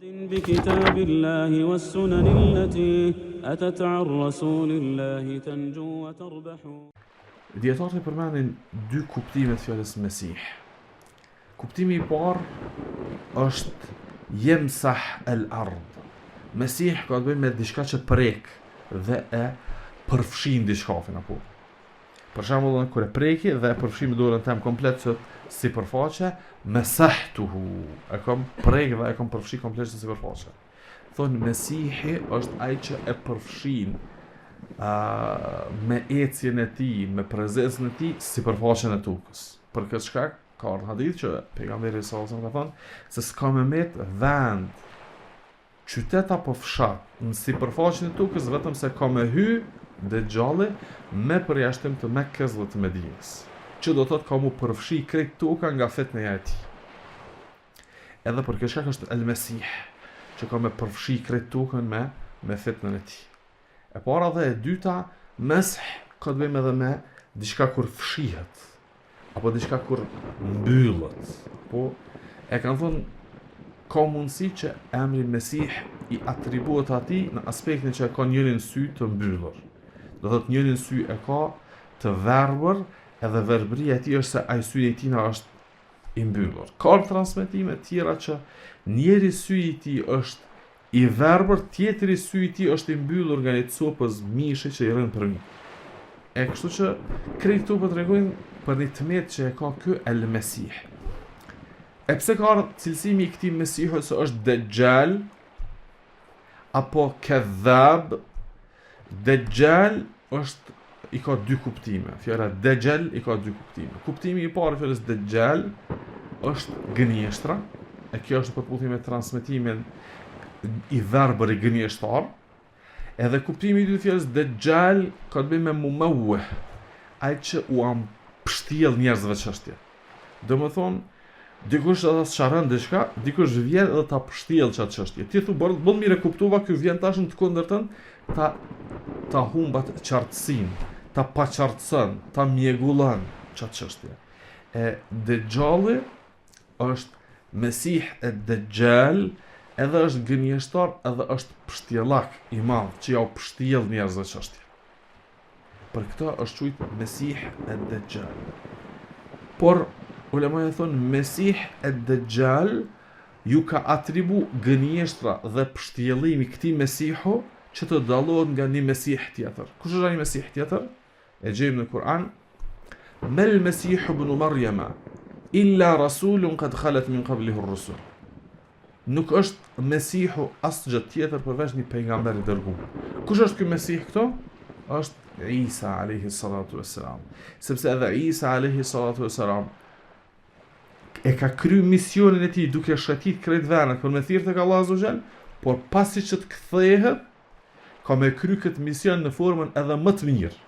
بكتاب الله والسنن التي أتت عن رسول الله تنجو وتربح. Dietarët e përmendin dy kuptime të fjalës Mesih. Kuptimi I parë është yemsah al-ard. Mesih ka të bëjë me diçka që prek dhe e përfshin diçkafin apo. Për shembull, kur e preki dhe e përfshin me dorën tëm komplet sipërfaqe, mesahtuhu. E kam prek dhe e kam përfshi komplet sipërfaqe. Thonë Mesihi është ai që e përfshin me ecjen e tij, me prezencën e tij sipërfaqen e tokës. Për këtë shkak ka ardhur hadith që pejgamberi sallallahu alajhi wasallam ka thënë se s'ka më met vend, qytet apo fshat në sipërfaqen e tokës vetëm se ka më hy Dejjalli me përjashtim të Mekkës dhe të Medinës, që do të thotë ka mu përfshi krejt toka nga fitneja e tij. Edhe për këtë shkak është El Mesih, që ka me përfshi krejt tokën me fitnën e tij. E para dhe e dyta, mesh ka të bëjmë edhe me diçka kur fshihet, apo diçka kur mbyllet. Po, e kanë thonë, ka mundësi që emri Mesih I atribuohet atij në aspektin që e ka njërin sy të mbyllur. Do thotë njërin sy e ka të verbër, edhe verbëria e tij është se ai sy I tij është I mbyllur. Ka transmetime të tjera që njëri sy I tij është I verbër, tjetri sy I tij është I mbyllur nga një copës mishi që I rën për një. E kështu që krejt këtu po tregojnë për një tmet që e ka ky El Mesih. E pse ka ardhur cilësimi I këtij Mesihut se është Dejjal apo Kedhab? Dejjal është I ka dy kuptime. Fjala Dejjal I ka dy kuptime. Kuptimi I parë I fjalës Dejjal është gënjeshtra, e kjo është përputhje me transmetimin I verbër I gënjeshtar. Edhe kuptimi I dytë fjalës Dejjal ka të bëjë me mumawwih, ai që u pështjell njerëzve çështje. Domethënë, dikush ata sharron diçka, dikush vjen edhe ta pështjell çatë çështje. Ti thu bën mirë kuptova, ky vjen tash në të kundërtën, ta humbat qartësinë, ta paqartëson, ta mjegullon çatë çështje. E Dejjalli është Mesih e Dejjal, edhe është gënjeshtar, edhe është pështjellak I madh, që ja u pështjell njerëzve çështje. Për këtë është quajtur Mesih e Dejjal. Por ulemat thonë Mesih e Dejjal ju ka atribu gënjeshtra dhe pështjellimi këtij Mesihu që të dallohet nga një Mesih tjetër. Kush është ai Mesih tjetër? E gjejmë në Kur'an. Mel Mesih ibn Maryama illa rasulun qad khalat min qablihi ar-rusul. Nuk është Mesihu asgjë tjetër përveç një pejgamberi I dërguar. Kush është ky Mesih këto? Është Isa alayhi salatu wassalam. Sepse edhe Isa alayhi salatu wassalam e ka kryer misionin e tij duke shëtit krejt vendet për me thirrë tek Allahu azza wa jall, por pasi që të kthehet, ka me kryer këtë mision në formën edhe më të mirë.